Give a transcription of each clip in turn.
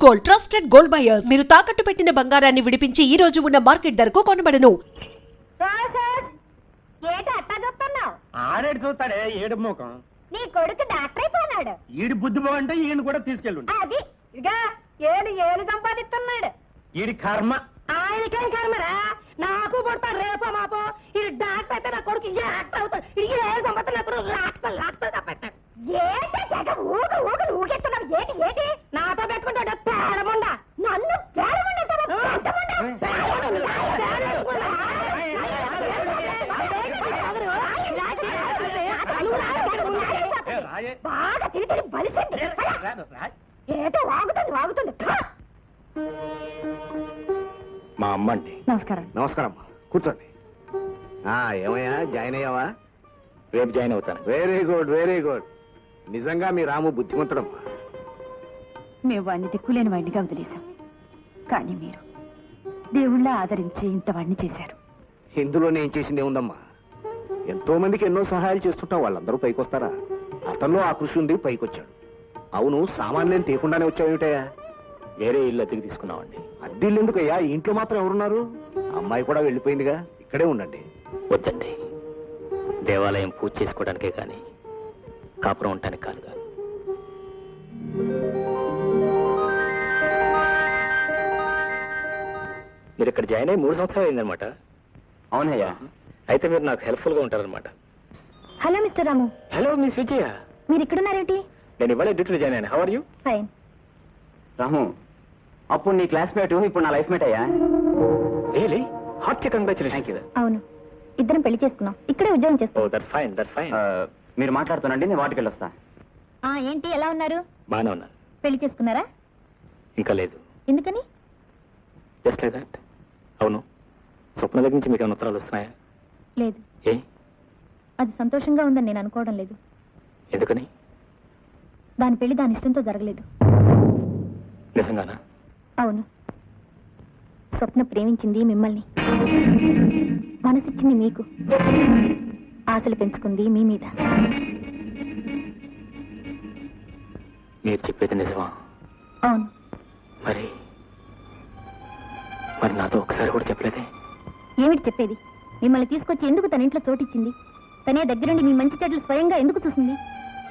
Gold trusted gold buyers. మీరు తాకట్టు పెట్టిన బంగారాన్ని విడిపించి ఈ రోజు ఉన్న మార్కెట్ ధరకు కొనబడను. ఆడేడు చూస్తాడే ఏడు మోకం. నీ కొడుకు డాక్టర్ అయిపోయినాడు. ఈడి బుద్ధి బాగుంటే ఈయన కూడా తీసుకెళ్ళు. అది ఇక ఏలు ఏలు సంపాదిస్తున్నాడు. ఈడి కర్మ. ఆయనకేం కర్మరా, నాకు పుడతాడు రేపో మాపో. ఇది డాక్టర్ అయితే నా కొడుకు యాక్టర్ అవుతాడు. ఇది ఏలు సంపాదన తప్పెట్టాడు. ఏంటి జగ ఊగు ఊగు ఊగెత్తున్నావు? ఏంటి ఏంటి నాతో పెట్టుకుంటాడు పేడముండ. నన్ను పేడముండ బాగా తిరిగి తిరిగి బలిసింది. ఏటో వాగుతుంది వాగుతుంది. మా అమ్మ అండి. నమస్కారం. నమస్కారం అమ్మా, కూర్చోండి. ఏమయ్యా, జాయిన్ అయ్యావా? రేపు జాయిన్ అవుతాను. Very good very good. నిజంగా మీ రాము బుద్ధిమంతుడమ్మా. మేము వాడిని దిక్కులేని వాడినిగా వదిలేశాం, కానీ మీరు దేవుళ్ళ ఆదరించి ఇంత వాడిని చేశారు. ఇందులో నేను చేసింది ఏముందమ్మా? ఎంతో మందికి ఎన్నో సహాయాలు చేస్తుంటాం, వాళ్ళందరూ పైకొస్తారా? అతనిలో ఆ కృషి ఉంది, పైకొచ్చాడు. అవును, సామాన్యం తీయకుండానే వచ్చావేమిటయ్యా? వేరే ఇల్లు అద్దెకి తీసుకున్నామండి. అద్దె ఇల్లు ఎందుకయ్యా? ఇంట్లో మాత్రం ఎవరున్నారు? అమ్మాయి కూడా వెళ్ళిపోయిందిగా, ఇక్కడే ఉండండి. వద్దండి, దేవాలయం పూజ చేసుకోవడానికే కానీ కాపురం ఉండటానికి కాదుగా. మీరు ఇక్కడ జాయిన్ అయ్యి 3 సంవత్సరాలు అయిందనమాట. అవునయ్యా. అయితే మీరు నాకు హెల్ప్ఫుల్గా ఉంటారనమాట. Hello mister Ramu. Hello miss Vijaya. మీరు ఇక్కడున్నారేంటి? నేను ఇవాళ డ్యూటీలో జాయిన్ అయ్యాను. How are you? Fine. Ramu, అప్పుడు నీ క్లాస్మేట్, ఇప్పుడు నా లైఫ్ మేట్ అయ్యా. రియలీ? Heartly congratulations. అవును, ఇద్దరం పెళ్లి చేసుకున్నాం, ఇక్కడే ఉద్యోగం చేస్తాం. Oh that's fine, that's fine. మీరు మాట్లాడుతున్నాండి, నేను వాటికి వెళ్ళొస్తా. ఏంటి ఎలా ఉన్నారు? బాగానే ఉన్నాను. పెళ్లి చేసుకున్నారా? ఇంకా లేదు. ఎందుకని? Just like that. అవును, స్వప్న దగ్గర నుంచి మీకు ఏమైనా ఉత్తరాలు వస్తున్నాయా? లేదు. ఏ? అది సంతోషంగా ఉందని నేను అనుకోవడం లేదు. ఎందుకని? దాని పెళ్లి దాని ఇష్టంతో జరగలేదు. నిజంగానా? అవును, స్వప్న ప్రేమించింది మిమ్మల్ని, మనసిచ్చింది మీకు, ఆశలు పెంచుకుంది మీ మీద. మీరు చెప్పేది నిజమా? అవును. మరి మరి నాతో ఒకసారి కూడా చెప్పలేదే? ఏమిటి చెప్పేది? మిమ్మల్ని తీసుకొచ్చి ఎందుకు తన ఇంట్లో చోటిచ్చింది? తనే దగ్గరుండి మీ మంచి చెడ్డలు స్వయంగా ఎందుకు చూసింది?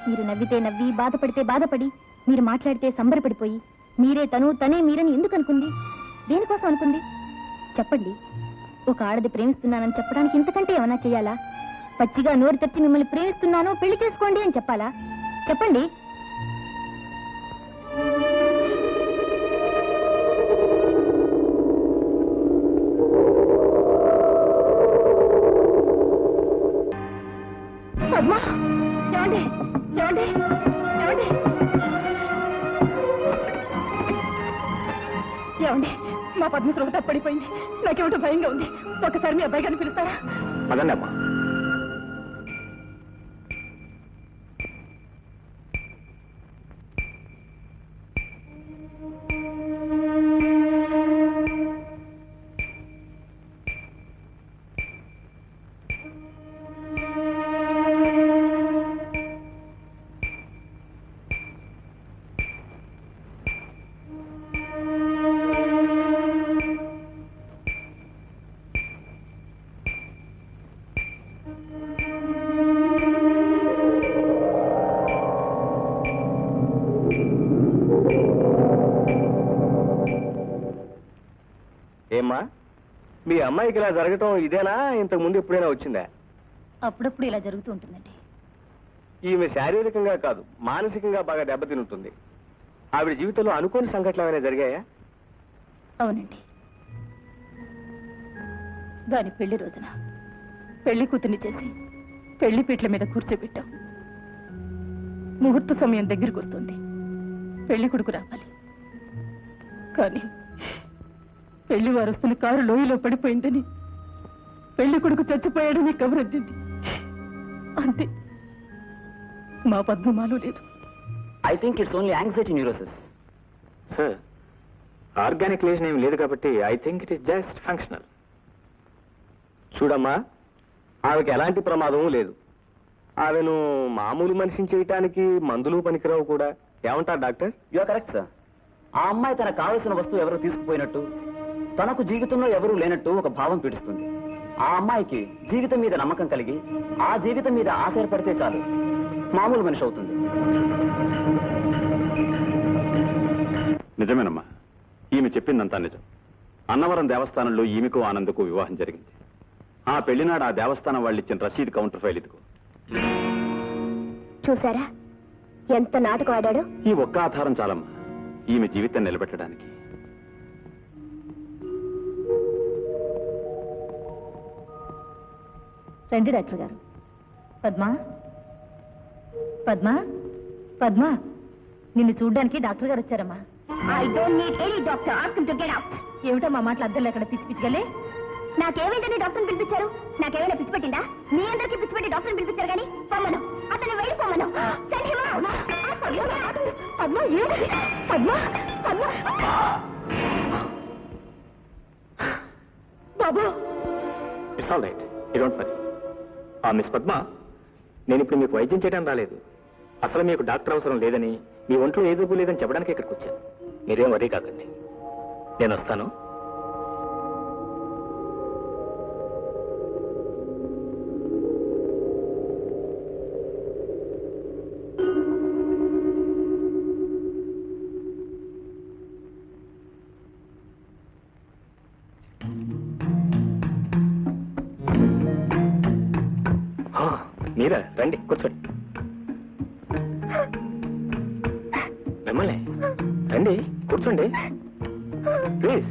మీరు నవ్వితే నవ్వి, బాధపడితే బాధపడి, మీరు మాట్లాడితే సంబరపడిపోయి, మీరే తను, తనే మీరని ఎందుకు అనుకుంది? దేనికోసం అనుకుంది? చెప్పండి. ఒక ఆడది ప్రేమిస్తున్నానని చెప్పడానికి ఇంతకంటే ఏమైనా చెయ్యాలా? పచ్చిగా నోరు తెచ్చి మిమ్మల్ని ప్రేమిస్తున్నాను, పెళ్లి చేసుకోండి అని చెప్పాలా? చెప్పండి. అమ్మా, ఏమండి? ఏమండి? ఏమండి? ఏమండి? మా పద్మ త్రోవ తప్పడిపోయింది. నాకేమిటో భయంగా ఉంది. ఒకసారి మీ అబ్బాయి గారిని పిలుస్తారా? అదండి అమ్మా. ఏమ్మా, మీ అమ్మాయికి ఇలా జరగటం ఇదేనా? ఇంతకు ముందు ఎప్పుడైనా వచ్చిందా? అప్పుడప్పుడు ఇలా జరుగుతూ ఉంటుందండి. ఈమె శారీరకంగా కాదు, మానసికంగా బాగా దెబ్బతిని ఉంటుంది. ఆవిడ జీవితంలో అనుకోని సంఘటనలు ఏమైనా జరిగాయా? అవునండి. దాని పెళ్లి రోజున పెళ్లి కూతుర్ని చేసి పెళ్లి పీటల మీద కూర్చోబెట్టాం. ముహూర్త సమయం దగ్గరికి వస్తుంది, పెళ్లి కొడుకు రావాలి. కానీ పెళ్లి వారు వస్తున్న కారు లోయలో పడిపోయిందని, పెళ్లి కొడుకు చచ్చిపోయాడని కబురద్దింది. అంతే, మా పద్మమాలో లేదు. I think it's only anxiety neurosis. Sir, organic lesion ఏమి లేదు కాబట్టి I think it is just functional. చూడమ్మా, ఆమెకి ఎలాంటి ప్రమాదము లేదు. ఆమెను మామూలు మనిషిని చేయటానికి మందులు పనికిరావు కూడా. ఏమంటారు doctor? You are correct sir. ఆ అమ్మాయి తనకు కావలసిన వస్తువు ఎవరు తీసుకుపోయినట్టు, తనకు జీవితంలో ఎవరూ లేనట్టు ఒక భావం పీడిస్తుంది. ఆ అమ్మాయికి జీవితం మీద నమ్మకం కలిగి ఆ జీవితం మీద ఆశ ఏర్పడితే చాలు, మామూలు మనిషి అవుతుంది. నిజమేనమ్మా, ఈమె చెప్పిందంతా నిజం. అన్నవరం దేవస్థానంలో ఈమెకు ఆనందకు వివాహం జరిగింది. ఆ పెళ్లినాడు ఆ దేవస్థానం వాళ్ళు ఇచ్చిన రసీదు కౌంటర్ ఫైల్ ఇదిగో. చూసారా ఎంత నాటకం ఆడాడు? ఈ ఒక్క ఆధారం చాలమ్మా ఈమె జీవితం నిలబెట్టడానికి. రండి డాక్టర్ గారు. పద్మా, పద్మా, పద్మా, నిన్ను చూడ్డానికి డాక్టర్ గారు వచ్చారమ్మా. I don't need any doctor, ask him to get out. ఏమిటో మా మాటలు అద్దెలు ఎక్కడ పిచ్చి పిచ్చిగలే? నాకేమైందని డాక్టర్ని పిలిపించారు? నాకేమైనా పిచ్చి పెట్టిందా? మీ అందరికీ పిచ్చి పెట్టి డాక్టర్ని పిలిపించారు కానీ పొమ్మను, అతను వెళ్ళిపోమను. పద్మ, ఏమిటి? పద్మ, పద్మ, బాబు. It's all right, you don't worry. Miss Padma, నేను ఇప్పుడు మీకు వైద్యం చేయడం రాలేదు. అసలు మీకు డాక్టర్ అవసరం లేదని, మీ ఒంట్లో ఏ జబ్బు లేదని చెప్పడానికి ఇక్కడికి వచ్చాను. మీరేం వరీ కాకండి, నేను వస్తాను. మీరా, రండి కూర్చోండి. మిమ్మల్ని రండి కూర్చోండి ప్లీజ్.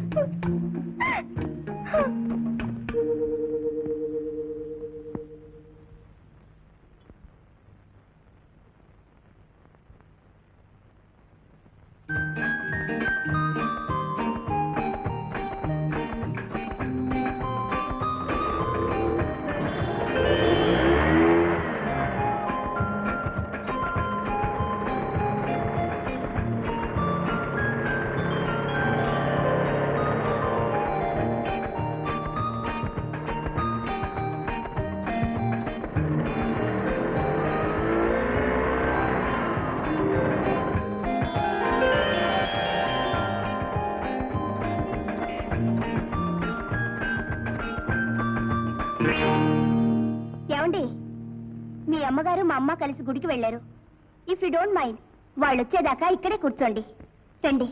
ఏమండి, మీ అమ్మగారు మా అమ్మ కలిసి గుడికి వెళ్ళారు. ఇఫ్ యూ డోంట్ మైండ్ వాళ్ళు వచ్చేదాకా ఇక్కడే కూర్చోండి. రండి.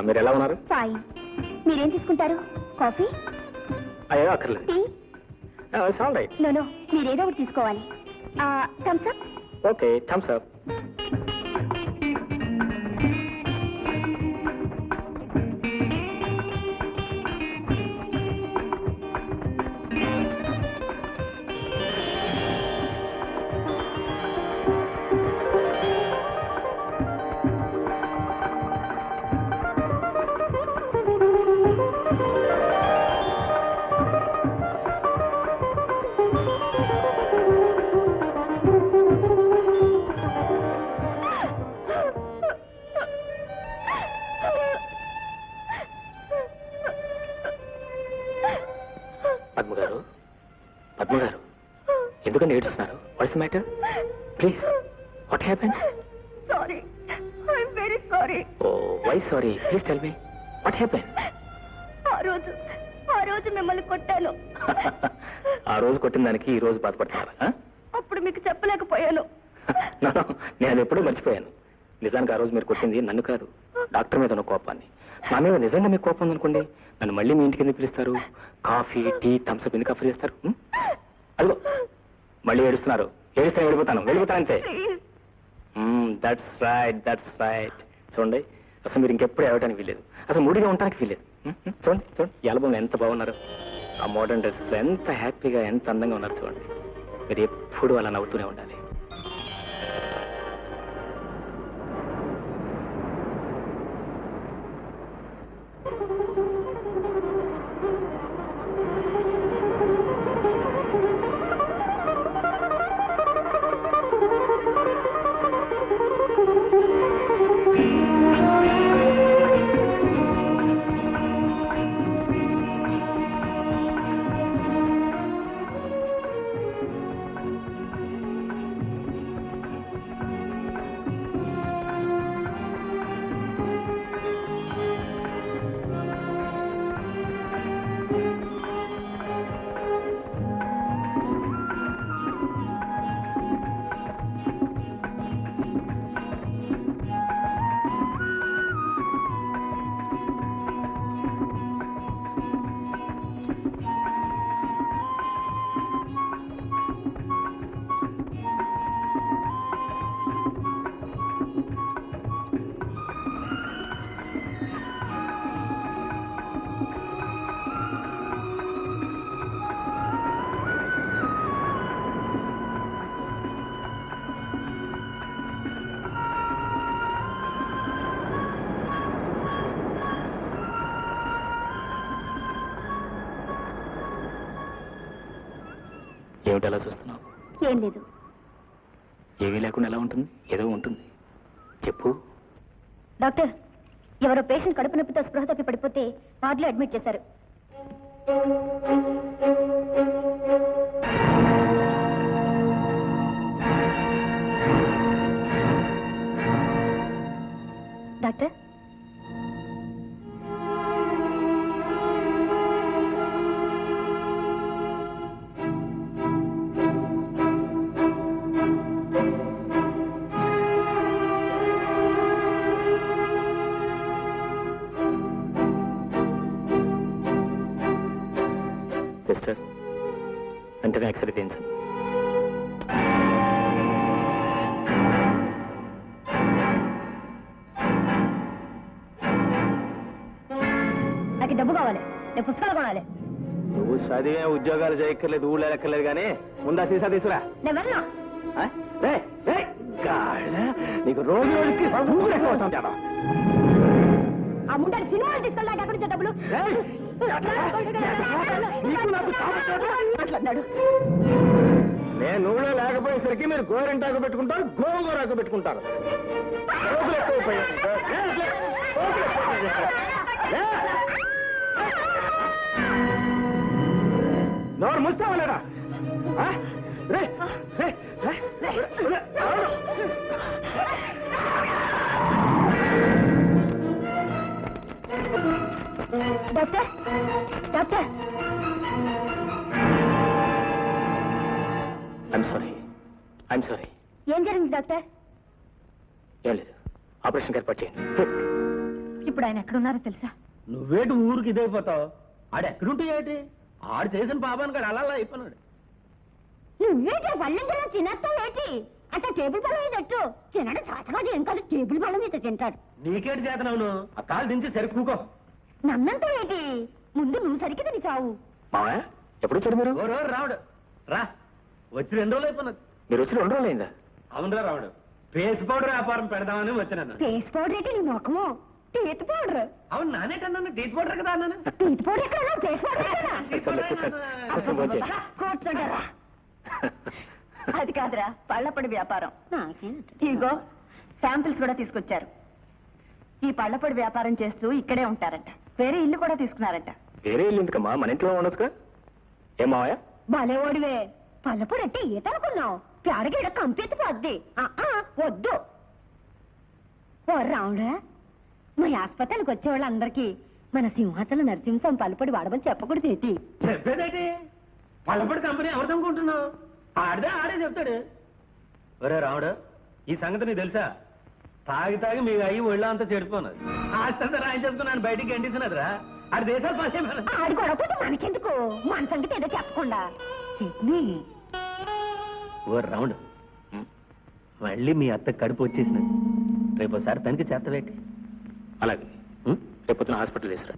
మీరు ఎలా ఉన్నారు? ఫైన్. మీరేం తీసుకుంటారు? కాఫీ, అయ్యో అక్కర్లేదు. Tea? It's all right. No, మీరేదో ఒకటి తీసుకోవాలి. Thums Up. Okay, Thums Up. పద్మగారు, పద్మగారు, ఎందుకని ఏడుస్తున్నారు? What's the matter? Please, what happen? Sorry, I'm very sorry. Oh, why sorry? Please tell me what happen. ఆ రోజు మిమ్మల్ని కొట్టాను. ఆ రోజు కొట్టిన దానికి ఈ రోజు బాధపడుతున్నారా? అప్పుడు మీకు చెప్పలేకపోయాను. నేను ఎప్పుడూ మర్చిపోయాను. నిజానికి ఆ రోజు మీరు కొట్టింది నన్ను కాదు, డాక్టర్ మీద ఉన్న కోపాన్ని. నా మీద నిజంగా మీకు కోపం ఉందనుకోండి, నన్ను మళ్ళీ మీ ఇంటికి ఎందుకు పిలుస్తారు? కాఫీ, టీ, థమ్స్అప్ ఎందుకు ఆఫర్ చేస్తారు? అదిగో మళ్ళీ ఏడుస్తున్నారు. ఏడిస్తే వెళ్ళిపోతానంతే. That's right, that's right. చూడండి, అసలు మీరు ఇంకెప్పుడు ఏడటానికి వీల్లేదు, అసలు మూడిగా ఉండటానికి వీల్లేదు. చూడండి చూడండి, ఈ ఆల్బమ్ ఎంత బాగున్నారు. ఆ మోడర్న్ డ్రెస్లో ఎంత హ్యాపీగా, ఎంత అందంగా ఉన్నారు. చూడండి, మీరు ఎప్పుడు అలా నవ్వుతూనే ఉండాలి. ఏమిటి అలా చూస్తున్నావు? ఏం లేదు. ఏమీ లేకుండా ఎలా ఉంటుంది? ఏదో ఉంటుంది, చెప్పు. డాక్టర్, ఎవరో పేషెంట్ కడుపు నొప్పితో స్పృహ తప్పి పడిపోతే వార్డులో అడ్మిట్ చేశారు. డాక్టర్, సిస్టర్, వెంటనే ఎక్స్రే తీయించండి. నాకు డబ్బు కావాలి, నేను పుస్తకాలు కొనాలి. నువ్వు చదివే ఉద్యోగాలు చేయక్కర్లేదు, ఊళ్ళో ఎక్కర్లేదు, కానీ ముందా సీసా తీసురా. నేను వెళ్ళను. నీకు రోజు రోజుకి అవుతాం కదా. ఆ ముండని సినిమాలు తీసుకెళ్ళాక ఎక్కడి నుంచి డబ్బులు మాట్లాడు. నేను నువ్వులో లేకపోయేసరికి మీరు గోరింటాకు పెట్టుకుంటారు, గోంగూరాకు పెట్టుకుంటారు. నోరు ముస్తావా లేరా? Doctor, doctor, I'm sorry. ఏం జరిగింది డాక్టర్? ఏం లేదు, ఆపరేషన్ ఏర్పాటు చేయండి. ఇప్పుడు ఆయన ఎక్కడున్నారో తెలుసా? నువ్వేటి ఊరికి ఇదైపోతావు? ఆడు ఎక్కడుంటే ఏంటి? ఆడు చేసిన పాపానికి ఆడు అలా అయిపోయినాడు. నువ్వేటి పళ్ళెంలో తినస్తావు ఏంటి? అంటే టేబుల్ పళ్ళ మీద ఎట్టు తినడం చాతకాదు, ఏం కాదు, టేబుల్ పళ్ళ మీద తింటాడు. నీకేటి చేతనవును? ఆ కాలు దించి సరికూకో. నన్నంతా ఏంటి? ముందు నువ్వు సరికి తిని చావు. మావయ్య, ఎప్పుడు వచ్చాడు మీరు? ఓ రోజు రావుడు రా, వచ్చి 2 రోజులు అయిపోయినది. మీరు వచ్చి 2 రోజులు అయిందా? అవునరా రావుడు, ఫేస్ పౌడర్ వ్యాపారం పెడదామని వచ్చినాను. ఫేస్ పౌడర్ ఏంటి నీ ముఖము? Teeth powder. అవును, నానేటన్నాను టీత్ పౌడర్ కదా అన్నాను. టీత్ పౌడర్ ఎక్కడ? ఫేస్ పౌడర్ ఎక్కడ? కూర్చోంటారా? అది కాదురా, పళ్ళపొడి వ్యాపారం. ఇగో శాంపిల్స్ కూడా తీసుకొచ్చారు. ఈ పళ్ళపొడి వ్యాపారం చేస్తూ ఇక్కడే ఉంటారంట. వేరే ఇల్లు కూడా తీసుకున్నారంట. వేరే ఇల్లు ఎందుకమ్మా, మన ఇంట్లో ఉండొచ్చుగా. ఏం మావయ్య? భలే ఓడివే. పళ్ళపొడి అంటే ఈత అనుకున్నావు? పేడగిడ కంపెత్తి పోద్ది. వద్దు. ఓ రావుడా, మా ఆసుపత్రికి వచ్చే వాళ్ళందరికీ మన సింహాచల నరసింహం పళ్ళపొడి వాడమని చెప్పకూడదు ఏంటి? చెప్పేదేటి? పళ్ళపొడి కంపెనీ ఎవరిదనుకుంటున్నావు? ఆడే చెప్తాడు. ఒరే రావుడు, ఈ సంగతి నీకు తెలుసా? తాగి మీ అయ్యి ఒళ్ళ అంతా చెడిపోన్నది. ఆస్తంతా రాయించేసుకున్నాను, బయటికి గంటిస్తున్నదిరా. ఆడి దేశాలు పాసే. ఆడి గొడవతో మనకెందుకు? మన సంగతి ఏదో చెప్పకుండా. ఓ రావుడు, మళ్ళీ మీ అత్త కడుపు వచ్చేసినది. రేపు ఒకసారి తనకి చేతవేటి. అలాగే, రేపు పొద్దున హాస్పిటల్ తీసుకురా.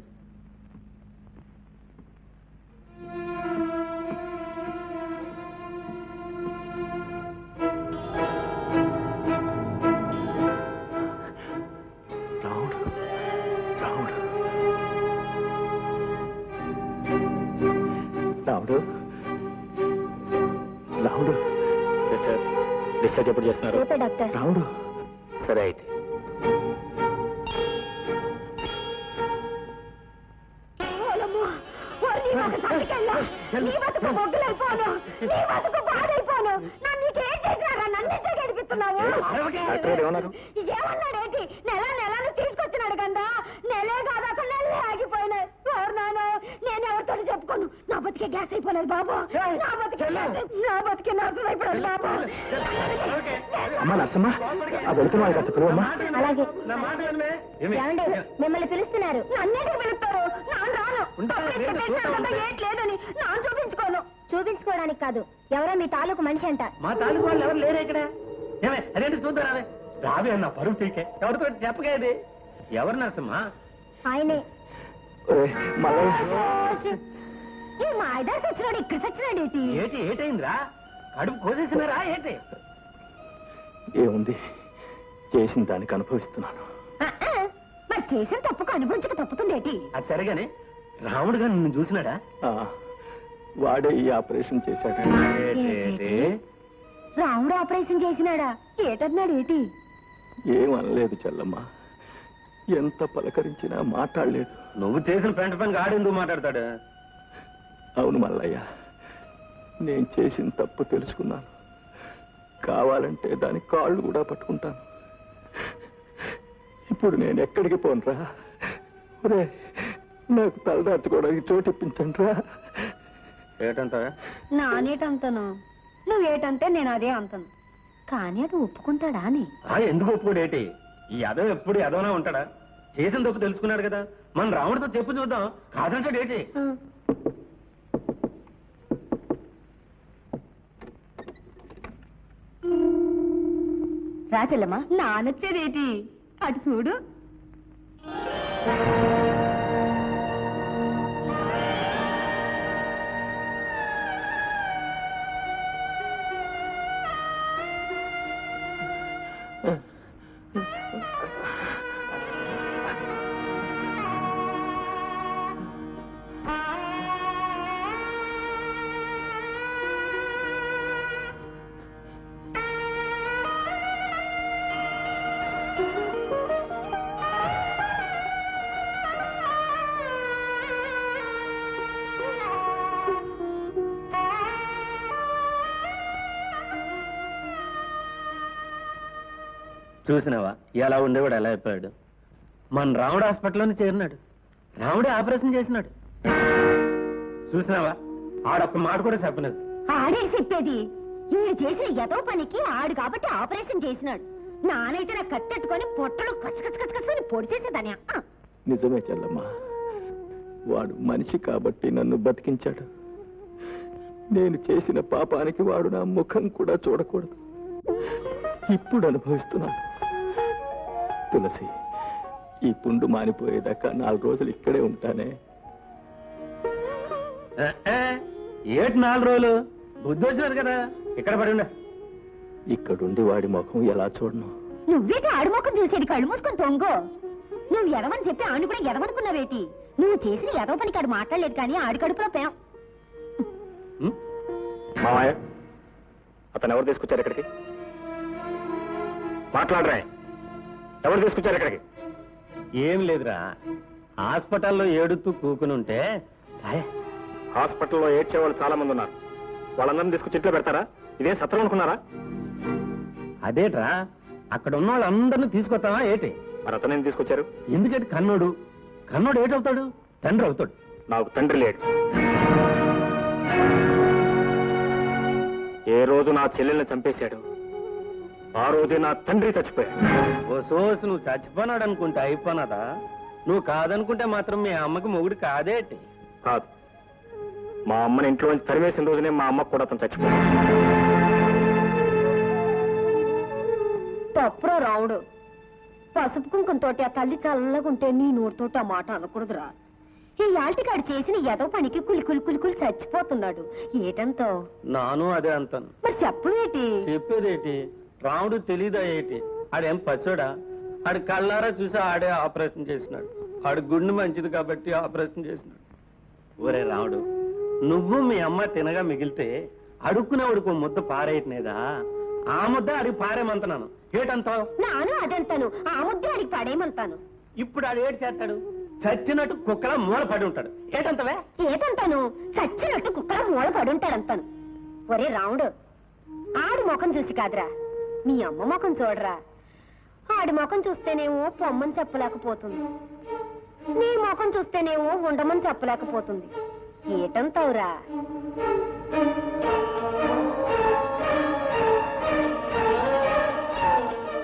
రావుడు, సిస్టర్, డిశ్చార్జ్ ఎప్పుడు చేస్తున్నారు? డాక్టర్. రావుడు, సరే అయితే. ఏమన్నాడేంటి? నెలను తీసుకొచ్చినాడు కదా. నెలే కాదు, అసలు నెలే ఆగిపోయినాయి. నేను ఎవరితో చెప్పుకోను. నా బతికే గ్యాస్ అయిపోయినది బాబు. నా బతికే నాశనం అయిపోయినది బాబు. అమ్మా నర్సమ్మ, ఆ వెళ్తున్నా అలాగే. ఏమండి, మిమ్మల్ని పిలుస్తున్నారు. నన్నేటికి పిలుస్తారు? నాన్న రాను. లేదని నాన్న చూపించుకోను. చూపించుకోవడానికి కాదు, ఎవరో మీ తాలూకు మనిషి అంట. మా తాలూకు వాళ్ళు ఎవరు లేరు ఇక్కడ. ఏమే అదేంటి చూద్దాం. రావే అన్న పరువు తీకే. ఎవరితో చెప్పగా ఇది? ఎవరు నరసమ్మా? ఆయనే. ఈ మా ఐదారికి వచ్చినాడు, ఇక్కడ చచ్చినాడు ఏంటి? ఏటైందిరా? కడుపు కోసేసినారా ఏంటి? ఏముంది, చేసిన దానికి అనుభవిస్తున్నాను. మరి చేసిన తప్పుకు అనుభవించక తప్పుతుంది ఏంటి? అది సరిగానే రాముడుగా నిన్ను చూసినాడా? వాడే ఈ ఆపరేషన్ చేశాడు. రాముడు ఆపరేషన్ చేసినాడా? ఏటన్నాడు ఏటి? ఏమనలేదు చెల్లమ్మ, ఎంత పలకరించినా మాట్లాడలేదు. నువ్వు చేసిన పెంట పని ఆడెందుకు మాట్లాడతాడు? అవును మల్లయ్య, నేను చేసిన తప్పు తెలుసుకున్నాను. కావాలంటే దాని కాళ్ళు కూడా పట్టుకుంటాను. ఇప్పుడు నేను ఎక్కడికి పోనురా? ఒరే, నాకు తలదార్చుకోవడానికి చోటు ఇప్పించండి రా. ఏటంటా? నానేటంతను, నువ్వేటంటే నేను అదే అంతను. కానీ అది ఒప్పుకుంటాడా అని? ఎందుకు ఒప్పుకోడు ఏటి? ఈ యదవ ఎప్పుడు యదవనే ఉంటాడా? చేసిన తప్పు తెలుసుకున్నాడు కదా, మన రాముడితో చెప్పు చూద్దాం. కాదంటాడు ఏటి? రాచల్లమ్మ, నానొచ్చేదేటి? అటు చూడు. చూసినావా ఎలా ఉండేవాడు, ఎలా అయిపోయాడు? మన రాముడు హాస్పిటల్లోనే చేరినాడు, రాముడే ఆపరేషన్ చేసినాడు. చూసినావా, ఆడొక్క మాట కూడా చెప్పలేదు. ఆడే చెప్పేది. ఈడు చేసిన ఎదో పనికి ఆడు కాబట్టి ఆపరేషన్ చేసినాడు. నానైతే నా కత్తెట్టుకొని పొట్టలు కచ్చకచ్చకచ్చని పొడి చేసేదాని. నిజమే చెల్లమ్మ, వాడు మనిషి కాబట్టి నన్ను బతికించాడు. నేను చేసిన పాపానికి వాడు నా ముఖం కూడా చూడకూడదు. ఇప్పుడు అనుభవిస్తున్నాను. తులసి, ఈ పుండు మానిపోయేదాకా 4 రోజులు ఇక్కడే ఉంటానే. ఏటి 4 రోజులు? బుద్ధి వచ్చినారు కదా, ఇక్కడ పడి ఉండ. ఇక్కడుండి వాడి ముఖం ఎలా చూడను? నువ్వేటి ఆడు ముఖం చూసేది? కళ్ళు మూసుకొని తొంగో. నువ్వు ఎదవని చెప్పి ఆడు కూడా ఎదవనుకున్నావేటి? నువ్వు చేసిన ఎదవ పనికి ఆడు మాట్లాడలేదు కానీ ఆడి కడుపులో పేం. మామయ్య, అతను ఎవరు తీసుకొచ్చారు ఇక్కడికి? మాట్లాడరా, ఎవరు తీసుకొచ్చారు ఇక్కడికి? ఏం లేదురా, హాస్పిటల్లో ఏడుతూ కూకుని ఉంటే. హాస్పిటల్లో ఏడ్చే వాళ్ళు చాలా మంది ఉన్నారు. వాళ్ళందరినీ తీసుకొచ్చి ఇంట్లో పెడతారా? ఇదే సత్రం అనుకున్నారా? అదేట్రా, అక్కడ ఉన్న వాళ్ళందరినీ తీసుకొస్తావా ఏటి? మరి అతను తీసుకొచ్చారు? ఎందుకంటే కన్నోడు ఏటవుతాడు? తండ్రి అవుతాడు. నాకు తండ్రి లేడు. ఏ రోజు నా చెల్లెల్ని చంపేశాడు, ఆ రోజే నా తండ్రి చచ్చిపోయాడు. ఓ సోసు, నువ్వు చచ్చిపోనాడు అనుకుంటే అయిపోనాదా? నువ్వు కాదనుకుంటే మాత్రం మీ అమ్మకి మొగుడు కాదేటి? కాదు, మా అమ్మని ఇంట్లోంచి తరివేసిన రోజునే మా అమ్మకు కూడా అతను చచ్చిపోయాడు. తప్పురా రావుడు. పసుపు కుంకంతోటి ఆ తల్లి చల్లగుంటే నీ నోటితోటి ఆ మాట అనకూడదురా. ఈ యాల్టికాడు చేసిన ఎదో పనికి కులి చచ్చిపోతున్నాడు. ఏటంతో? నాను అదే అంటాను. మరి చెప్పవేటి? చెప్పేదేటి? రాముడు తెలీదా ఏటి? ఆడేం పచ్చోడా? ఆడి కళ్ళారా చూసి ఆడే ఆపరేషన్ చేసినాడు. ఆడి గుండె మంచిది కాబట్టి ఆపరేషన్ చేసినాడు. ఒరే రాముడు, నువ్వు మీ అమ్మ తినగా మిగిలితే అడుక్కునేవాడికి ముద్ద పారేయట్లేదా? ఆ ముద్ద అడిగి పారేమంటున్నాను. ఏటంతావు? నాను అదంతాను, ఆ ముద్ద అడిగి పాడేయమంటాను. ఇప్పుడు ఆడు ఏడు చేస్తాడు? చచ్చినట్టు కుక్కలా మూల పడి ఉంటాడు. ఏటంతవే? ఏటంతాను? చచ్చినట్టు కుక్కలా మూల పడి ఉంటాడంతాను. ఒరే రాముడు, ఆడి ముఖం చూసి కాదురా, మీ అమ్మ ముఖం చూడరా. ఆడి ముఖం చూస్తేనేమో పొమ్మని చెప్పలేకపోతుంది, నీ ముఖం చూస్తేనేమో ఉండమని చెప్పలేకపోతుంది. ఏటంతావురా?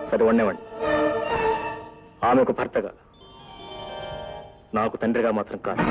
సరే వండేవండి. ఆమెకు భర్తగా, నాకు తండ్రిగా మాత్రం కాదు.